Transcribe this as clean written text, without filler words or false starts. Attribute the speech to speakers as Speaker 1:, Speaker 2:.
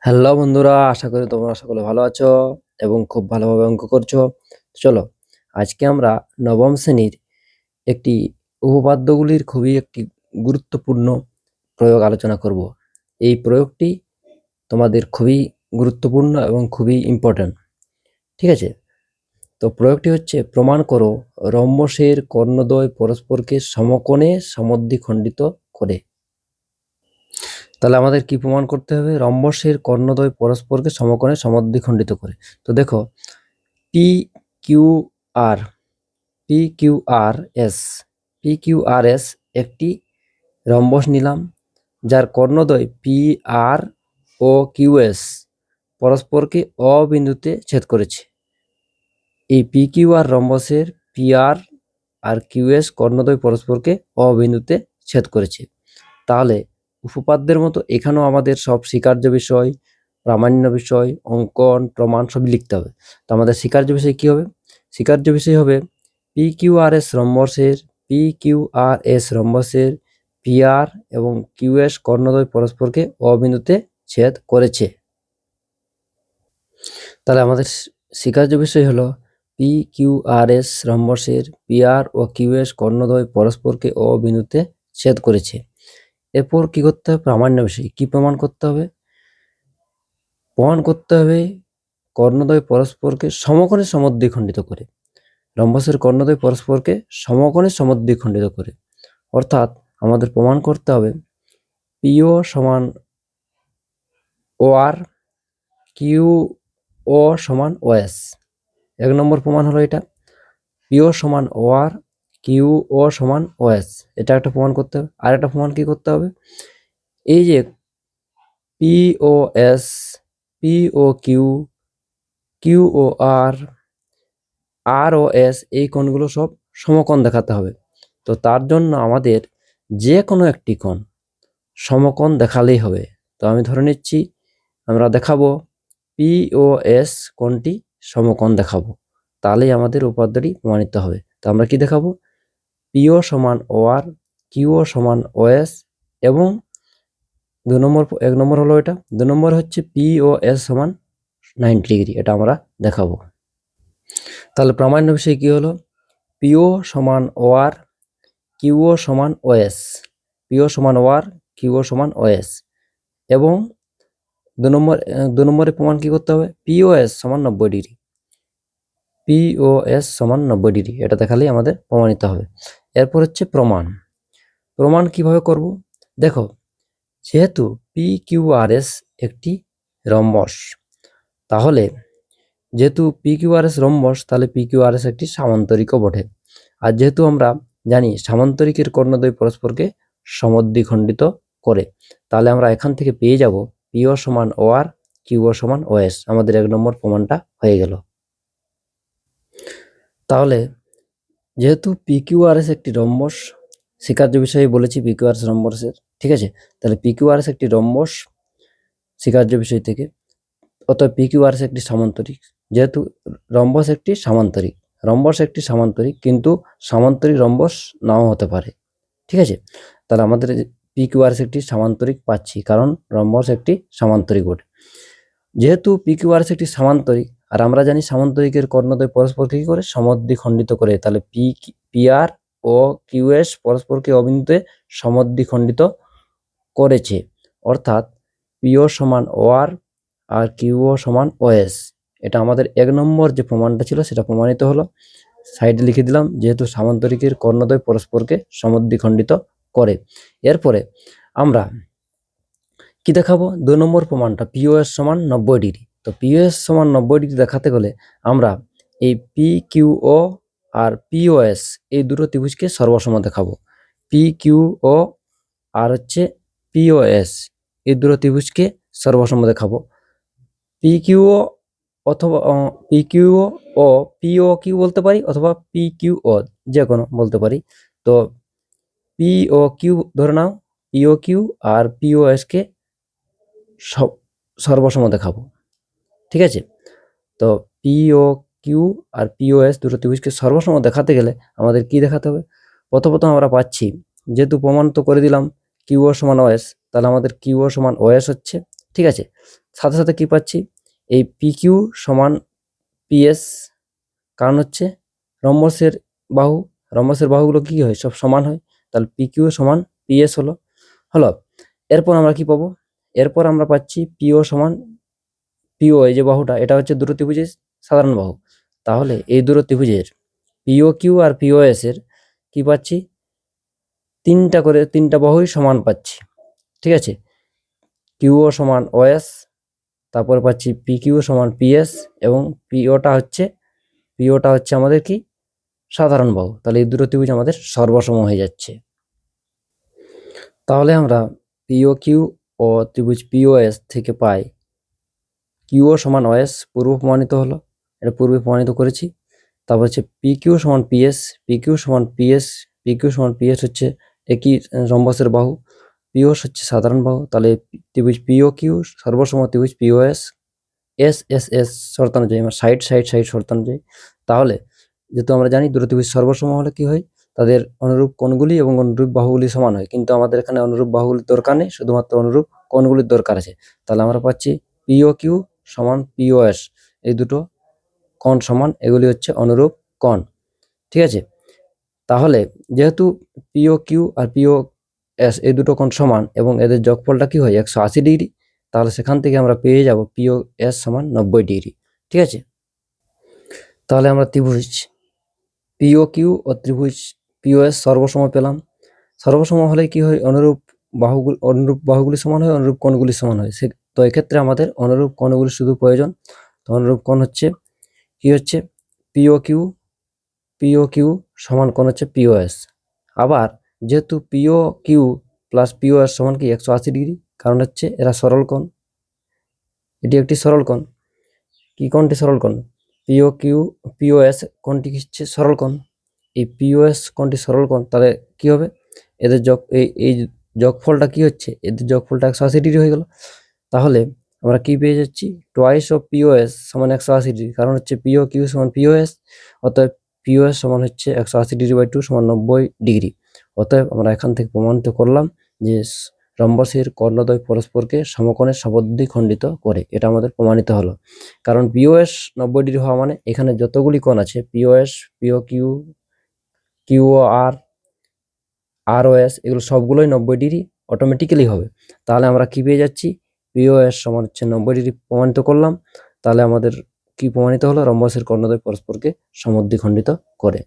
Speaker 1: Hello বন্ধুরা, আশা করি তোমরা সকলে ভালো আছো এবং খুব ভালোভাবে অঙ্ক করছো। চলো, আজকে আমরা নবম শ্রেণীর একটি উপপাদ্যগুলির খুবই একটি গুরুত্বপূর্ণ প্রয়োগ আলোচনা করব। এই প্রয়োগটি তোমাদের খুবই গুরুত্বপূর্ণ এবং খুবই ইম্পর্ট্যান্ট। ঠিক আছে, তো প্রয়োগটি হচ্ছে, প্রমাণ করো রম্বসের কর্ণদ্বয় পরস্পরকে সমকোণে সমদ্বিখণ্ডিত করে। তাহলে আমাদের কি প্রমাণ করতে হবে? রম্বসের কর্ণদ্বয় পরস্পরকে সমকোণে সমদ্বিখণ্ডিত করে। তো দেখো, P Q R P Q R S P Q R S একটি রম্বস নিলাম, যার কর্ণদ্বয় P R O Q S পরস্পরকে অ বিন্দুতে ছেদ করেছে। এই P Q R রম্বসের P R Q S কর্ণদ্বয় পরস্পরকে অ বিন্দুতে ছেদ করেছে। তাহলে উপপাদ্যের মতো এখানেও আমাদের সব স্বীকার্য বিষয়, প্রামাণ্য বিষয়, অঙ্কন, প্রমাণ সবই লিখতে হবে। তো আমাদের স্বীকার্য বিষয় কি হবে? স্বীকার্য বিষয় হবে P Q R S রম্বসের P R এবং কিউ এস কর্ণদ্বয় পরস্পরকে অবিন্দুতে ছেদ করেছে। তাহলে আমাদের স্বীকার্য বিষয় হলো P Q R S রম্বসের P R O Q S কর্ণদ্বয় পরস্পরকে অবিন্দুতে ছেদ করেছে। এরপর কি করতে হবে? প্রামাণ্য বিষয়। কি প্রমাণ করতে হবে? প্রমাণ করতে হবে কর্ণদ্বয় পরস্পরকে সমকোণে সমদ্বিখণ্ডিত করে। রম্বসের কর্ণদ্বয় পরস্পরকে সমকোণে সমদ্বিখণ্ডিত করে। অর্থাৎ আমাদের প্রমাণ করতে হবে পিও সমান ও আর, কিউ ও সমান ও এস। 1 নম্বর প্রমাণ হলো এটা, পিও সমান ও আর, কিউ ও সমান ও এস। এটা একটা প্রমাণ করতে হবে। আর একটা প্রমাণ কি করতে হবে? এই যে পি ও S, P O Q, Q ও আর, আর ও এস, এই কোণগুলো সব সমকোণ দেখাতে হবে। তো তার জন্য আমাদের যে কোনো একটি কোণ সমকোণ দেখালেই হবে। তো আমি ধরে নিচ্ছি আমরা দেখাবো পি ও এস কোণটি সমকোণ দেখাবো, তাহলেই আমাদের উপপাদ্যটি প্রমাণিত হবে। তো আমরা কি দেখাবো? পিও সমান ও আর, কিউ সমান ও এস এবং 1 নম্বর হলো এটা, 2 নম্বর হচ্ছে পি ও এস সমান 90 ডিগ্রি। এটা আমরা দেখাবো। তাহলে প্রামাণ্য বিষয় কি হলো? পিও সমান ও আর, কিউও সমান ও এস। পিও সমান ও আর, কিউও সমান ও এস এবং 2 নম্বরে প্রমাণ কি করতে হবে? পিওএস সমান 90 ডিগ্রি। পিওএস সমান 90 ডিগ্রি, এটা দেখালেই আমাদের প্রমাণিত হবে। এরপর হচ্ছে প্রমাণ। প্রমাণ কিভাবে করব? দেখো, যেহেতু পি কিউ আর এস একটি রম্বস, তাহলে যেহেতু P Q R S rhombus, তাহলে পি কিউ আর এস একটি সামান্তরিকও বটে। আর যেহেতু আমরা জানি সামান্তরিকের কর্ণদ্বয় পরস্পরকে সমদ্বিখণ্ডিত করে, তাহলে আমরা এখান থেকে পেয়ে যাব পিও সমান ও আর, কিউও সমান ও এস। আমাদের 1 নম্বর প্রমাণটা হয়ে গেল। তাহলে যেহেতু পি কিউ আর এস একটি রম্বস, স্বীকার্য বিষয়ে বলেছি পি কিউ আর এস রম্বসের, ঠিক আছে? তাহলে পি কিউ আর এস একটি রম্বস স্বীকার্য বিষয় থেকে, অতএব পি কিউ আর এস একটি সামান্তরিক। যেহেতু রম্বস একটি সামান্তরিক, কিন্তু সামান্তরিক রম্বস নাও হতে পারে, ঠিক আছে? তাহলে আমাদের পি কিউ আর এস একটি সামান্তরিক পাচ্ছি, কারণ রম্বস একটি সামান্তরিক বটে। যেহেতু পি কিউ আর এস একটি সামান্তরিক, আর আমরা জানি সামান্তরিকের কর্ণদ্বয় পরস্পরকে কি করে? সমদ্বিখণ্ডিত করে। তাহলে P R O Q S পরস্পরকে অবিন্দুতে সমদ্বিখণ্ডিত করেছে। অর্থাৎ পিও সমান ও আর কিউও সমান ও এস। এটা আমাদের 1 নম্বর যে প্রমাণটা ছিল সেটা প্রমাণিত হলো। সাইডে লিখে দিলাম, যেহেতু সামান্তরিকের কর্ণদ্বয় পরস্পরকে সমদ্বিখণ্ডিত করে। এরপরে আমরা কি দেখাবো? 2 নম্বর প্রমাণটা, পিওএস সমান 90 ডিগ্রি। তো পিওএস সমান 90 ডিগ্রি দেখাতে গেলে আমরা এই পি কিউ ও আর পিওএস এই দুটো ত্রিভুজকে সর্বসম দেখাবো। পি কিউ ও আর হচ্ছে পিওএস এই দুটো ত্রিভুজকে সর্বসম দেখাবো। পি কিউ ও অথবা পি কিউ ও পিও কিউ বলতে পারি, অথবা পি কিউ ও যে কোনো বলতে পারি। তো পি ও কিউ ধরে নাও, পিও কিউ আর পিওএস কে সর্বসম দেখাবো, ঠিক আছে? তো পিও কিউ আর পিওএস দুটো ত্রিভুজকে সর্বসম দেখাতে গেলে আমাদের কি দেখাতে হবে? প্রথমত আমরা পাচ্ছি, যেহেতু প্রমাণ তো করে দিলাম কিউও সমান ওএস, তাহলে আমাদের কিউও সমান ওএস হচ্ছে ঠিক আছে, সাথে সাথে কি পাচ্ছি, এই পি কিউ সমান পিএস, কারণ হচ্ছে রম্বসের বাহুগুলো কি হয়, সব সমান হয়, তাহলে পি কিউ সমান পিএস হলো। এরপর আমরা কি পাবো, এরপর আমরা পাচ্ছি পিও সমান পিও, এই যে বাহুটা, এটা হচ্ছে দুটো ত্রিভুজের সাধারণ বাহু। তাহলে এই দুটো ত্রিভুজের পিও কিউ আর পিও এস এর কি পাচ্ছি, তিনটা বাহুই সমান পাচ্ছি। ঠিক আছে, কিউও সমান ওএস, তারপর পাচ্ছি পি কিউ সমান পিএস, এবং পিওটা হচ্ছে আমাদের কি সাধারণ বাহু। তাহলে এই দুটো ত্রিভুজ আমাদের সর্বসম হয়ে যাচ্ছে। তাহলে আমরা পিও কিউ ও ত্রিভুজ পিওএস থেকে পাই কিউও সমান ওএস, পূর্ব প্রমাণিত হলো, এটা পূর্বে প্রমাণিত করেছি। তারপর হচ্ছে পি কিউ সমান পিএস, পি কিউ সমান পিএস হচ্ছে একই রম্বসের বাহু, পিওস হচ্ছে সাধারণ বাহু। তাহলে ত্রিভুজ পিও কিউ সর্বসম ত্রিভুজ পিওএস, এস এস এস শর্তানুযায়ী, আমার সাইড শর্তানুযায়ী। তাহলে যেহেতু আমরা জানি দুটো ত্রিভুজ সর্বসম হলে কি হয়, তাদের অনুরূপ কোণগুলি এবং অনুরূপ বাহুগুলি সমান হয়, কিন্তু আমাদের এখানে অনুরূপ বাহুগুলির দরকার নেই, শুধুমাত্র অনুরূপ কোণগুলির দরকার আছে। তাহলে আমরা পাচ্ছি পিও কিউ সমান পিওএস, এই দুটো কোণ সমান, এগুলি হচ্ছে অনুরূপ কোণ। ঠিক আছে, তাহলে যেহেতু পিও কিউ আর পিও এস এই দুটো কোণ সমান এবং এদের যোগফলটা কি হয় 180 ডিগ্রি, তাহলে সেখান থেকে আমরা পেয়ে যাব পিও এস সমান 90 ডিগ্রি। ঠিক আছে, তাহলে আমরা ত্রিভুজ পিও কিউ ও ত্রিভুজ পিও এস সর্বসম পেলাম। সর্বসম হলে কি হয়, অনুরূপ বাহুগুলি সমান হয়, অনুরূপ কোণগুলি সমান হয়। তো এক্ষেত্রে আমাদের অনুরূপ কোণগুলি শুধু প্রয়োজন। তো অনুরূপ কোণ হচ্ছে কি হচ্ছে, পিও কিউ সমান কোণ হচ্ছে পিওএস। আবার যেহেতু পিও কিউ প্লাস পিওএস সমান কি 180 ডিগ্রি, কারণ হচ্ছে এরা সরল কোণ, এটি একটি সরল কোণ। কি কোণটি সরল কোণ, পিওএস কোণটি হচ্ছে সরল কোণ। এই পিওএস কোণটি সরল কোণ, তাহলে কি হবে, এদের এই যোগফলটা কি হচ্ছে, এদের যোগফলটা 180 ডিগ্রি হয়ে গেল। তাহলে আমরা কি পেয়ে যাচ্ছি, টোয়াইস অফ পিওএস সমান 180 ডিগ্রি, কারণ হচ্ছে পিও কিউ সমান পিওএস, অতএব পিওএস সমান হচ্ছে 180 ডিগ্রি বাই 2 সমান 90 ডিগ্রি। অতএব আমরা এখান থেকে প্রমাণিত করলাম যে রম্বসের কর্ণদ্বয় পরস্পরকে সমকোণে খণ্ডিত করে, এটা আমাদের প্রমাণিত হলো। কারণ পিওএস 90 ডিগ্রি হওয়া মানে এখানে যতগুলি কোণ আছে পিওএস, পিও কিউ, কিউআর, আরওএস, এগুলো সবগুলোই 90 ডিগ্রি অটোমেটিক্যালি হবে। তাহলে আমরা কি পেয়ে যাচ্ছি, পিওএস সমান হচ্ছে 90 ডিগ্রি প্রমাণিত করলাম। তাহলে আমাদের কি প্রমাণিত হলো, রম্বসের কর্ণদ্বয় পরস্পরকে সমদ্বিখণ্ডিত করে।